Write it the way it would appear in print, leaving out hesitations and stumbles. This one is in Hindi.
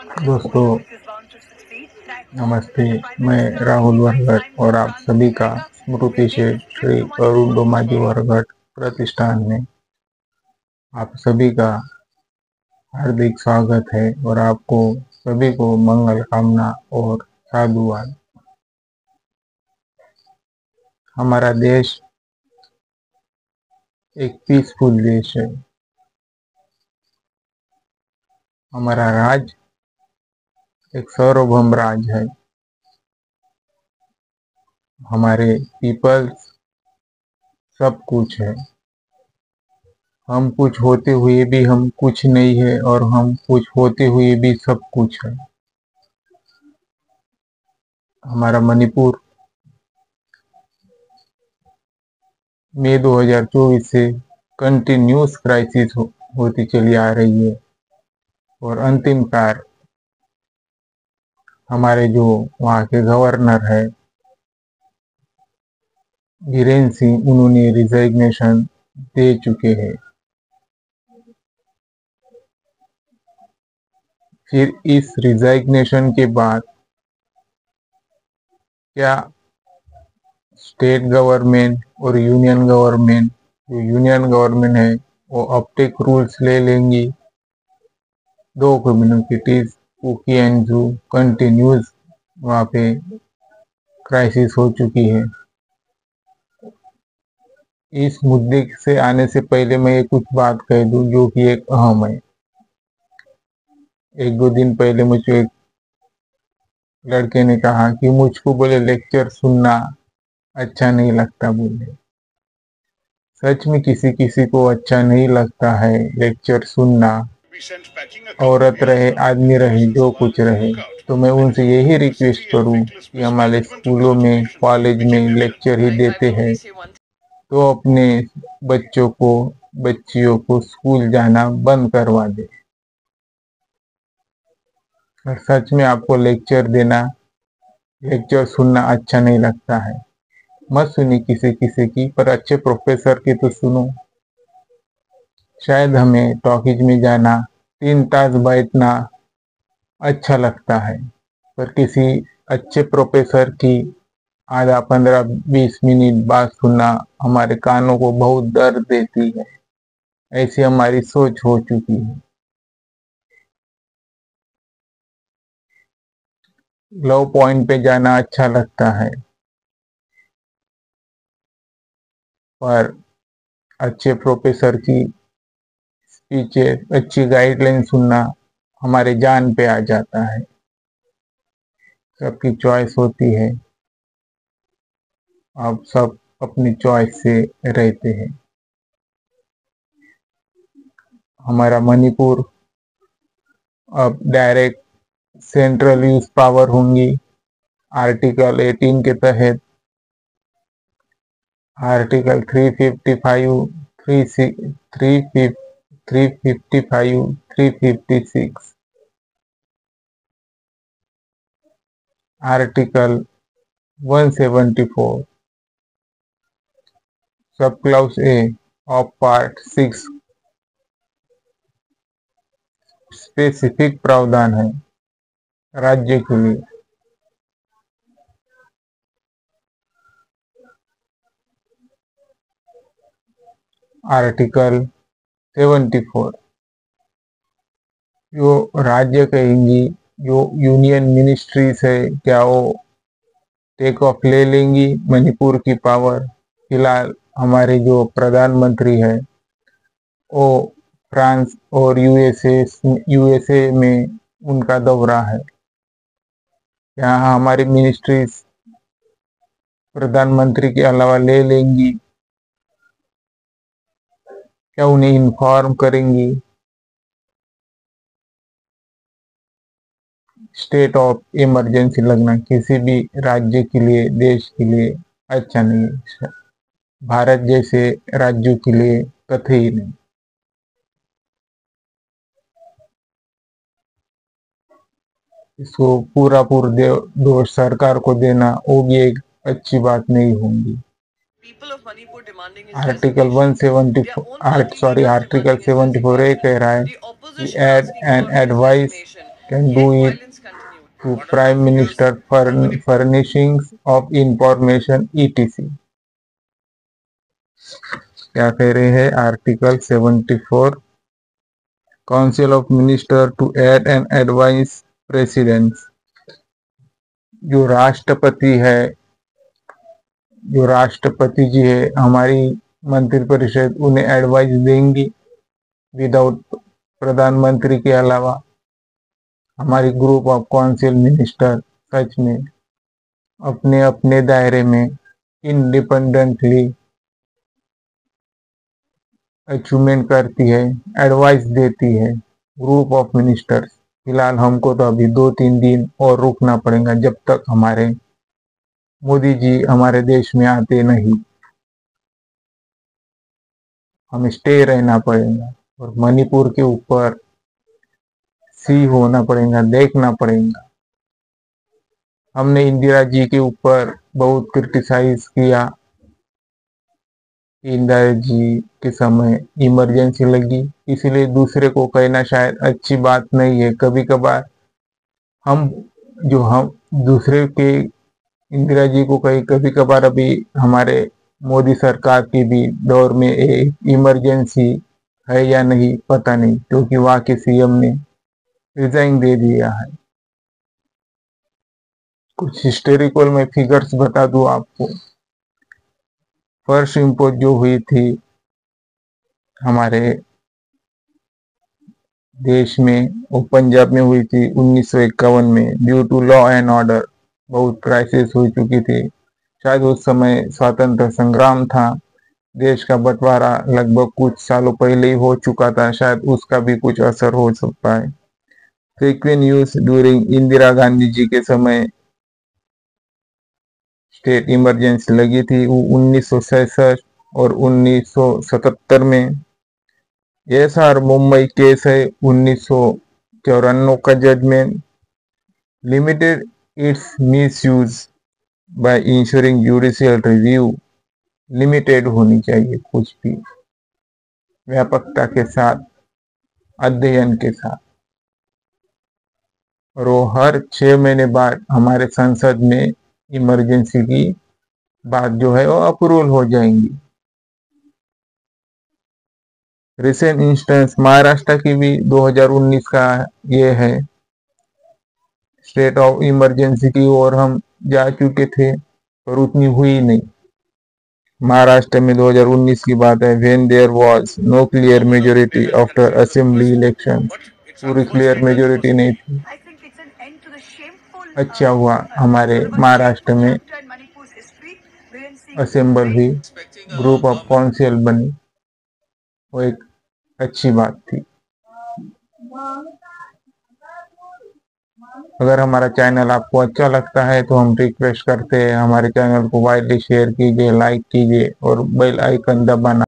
दोस्तों नमस्ते। मैं राहुल वरगट और आप सभी का स्मृति से श्री अरुण डोमाजी वरगट प्रतिष्ठान में आप सभी का हार्दिक स्वागत है और आपको सभी को मंगल कामना और साधुवाद। हमारा देश एक पीसफुल देश है। हमारा राज एक सार्वभौम राज है। हमारे पीपल्स सब कुछ है। हम कुछ होते हुए भी हम कुछ नहीं है और हम कुछ होते हुए भी सब कुछ है। हमारा मणिपुर मई 2024 से कंटिन्यूस क्राइसिस होती चली आ रही है और अंतिम कार हमारे जो वहाँ के गवर्नर है बीरेन सिंह, उन्होंने रिजाइग्नेशन दे चुके हैं। फिर इस रिजाइग्नेशन के बाद क्या स्टेट गवर्नमेंट और यूनियन गवर्नमेंट, जो यूनियन गवर्नमेंट है वो अपटेक रूल्स ले लेंगी। दो कम्युनिटीज कुकी एंड जू कंटिन्यूस वहाँ पे क्राइसिस हो चुकी है। इस मुद्दे से आने से पहले मैं ये कुछ बात कह दूं जो कि एक अहम है। एक दो दिन पहले मुझे एक लड़के ने कहा कि मुझको बोले लेक्चर सुनना अच्छा नहीं लगता। बोले सच में किसी किसी को अच्छा नहीं लगता है लेक्चर सुनना, औरत रहे आदमी रहे जो कुछ रहे। तो मैं उनसे यही रिक्वेस्ट करूं कि हमारे स्कूलों में कॉलेज में लेक्चर ही देते हैं तो अपने बच्चों को बच्चियों को स्कूल जाना बंद करवा दे। और सच में आपको लेक्चर सुनना अच्छा नहीं लगता है, मत सुनिए किसी किसी की, पर अच्छे प्रोफेसर की तो सुनो। शायद हमें टॉकीज में जाना 3 तास बैठना अच्छा लगता है, पर किसी अच्छे प्रोफेसर की आधा 15-20 मिनट बात सुनना हमारे कानों को बहुत दर्द देती है। ऐसी हमारी सोच हो चुकी है। लो पॉइंट पे जाना अच्छा लगता है, पर अच्छे प्रोफेसर की स्पीचेस, अच्छी गाइडलाइन सुनना हमारे जान पे आ जाता है। सबकी चॉइस होती है, आप सब अपनी चॉइस से रहते हैं। हमारा मणिपुर अब डायरेक्ट सेंट्रल यूज पावर होंगी आर्टिकल 18 के तहत। Article 355, 355, 356, article 174 sub clause A of part 6 specific प्रावधान है राज्य के लिए। आर्टिकल 74 जो राज्य कहेंगी, जो यूनियन मिनिस्ट्रीज है, क्या वो टेक ऑफ ले लेंगी मणिपुर की पावर। फिलहाल हमारे जो प्रधानमंत्री है वो फ्रांस और यूएसए में उनका दौरा है। यहाँ हमारी मिनिस्ट्रीज प्रधानमंत्री के अलावा ले लेंगी, क्या उन्हें इन्फॉर्म करेंगी। स्टेट ऑफ इमरजेंसी लगना किसी भी राज्य के लिए, देश के लिए अच्छा नहीं है। भारत जैसे राज्यों के लिए कतई नहीं। इसको पूरा दोष सरकार को देना वो भी एक अच्छी बात नहीं होगी। आर्टिकल 74 ये कह रहा है कि aid and advice can do it to Prime Minister furnishings of information etc. क्या कह रहे हैं article 74 council of minister to aid and advice president. जो राष्ट्रपति जी है हमारी मंत्रिपरिषद उन्हें एडवाइस देंगी विदाउट प्रधानमंत्री के अलावा। हमारी ग्रुप ऑफ काउंसिल मिनिस्टर सच में अपने अपने दायरे में इंडिपेंडेंटली अचीवमेंट करती है, एडवाइस देती है। ग्रुप ऑफ मिनिस्टर्स फिलहाल हमको तो अभी 2-3 दिन और रुकना पड़ेगा जब तक हमारे मोदी जी हमारे देश में आते नहीं। हमें स्टे रहना पड़ेगा और मणिपुर के ऊपर सी होना पड़ेगा, देखना पड़ेगा। हमने इंदिरा जी के ऊपर बहुत क्रिटिसाइज किया। इंदिरा जी के समय इमरजेंसी लगी, इसलिए दूसरे को कहना शायद अच्छी बात नहीं है। कभी कभार हम दूसरे के इंदिरा जी को कभी कभार अभी हमारे मोदी सरकार की भी दौर में एक इमरजेंसी है या नहीं पता नहीं, क्योंकि वहां के सीएम ने रिजाइन दे दिया है। कुछ हिस्टोरिकल में फिगर्स बता दूं आपको। फर्स्ट इम्पोज जो हुई थी हमारे देश में वो पंजाब में हुई थी 1951 में। Due to law and order बहुत क्राइसिस हो चुकी थी। शायद उस समय स्वतंत्र संग्राम था। देश का बंटवारा लगभग कुछ सालों पहले ही हो चुका था, शायद उसका भी कुछ असर हो सकता है। Frequent use during Indira Gandhi ji के समय स्टेट इमरजेंसी लगी थी, वो 1966 और 1977 में। एसआर मुंबई केस है 1994 का judgment. Limited its misuse by insuring judicial review. Limited होनी चाहिए, कुछ भी व्यापकता के साथ, अध्ययन के साथ। और वो हर 6 महीने बाद हमारे संसद में इमरजेंसी की बात जो है वो अप्रूवल हो जाएंगी। रिसेंट इंस्टेंस महाराष्ट्र की भी 2019 का ये है। स्टेट ऑफ इमरजेंसी की ओर हम जा चुके थे पर उतनी हुई नहीं। महाराष्ट्र में 2019 की बात है। When there was no clear majority after assembly election. पूरी क्लियर मेजोरिटी नहीं थी। अच्छा हुआ हमारे महाराष्ट्र में असेंबल हुई, ग्रुप ऑफ काउंसिल बनी, वो एक अच्छी बात थी। अगर हमारा चैनल आपको अच्छा लगता है तो हम रिक्वेस्ट करते हैं हमारे चैनल को वाइडली शेयर कीजिए, लाइक कीजिए और बेल आइकन दबाना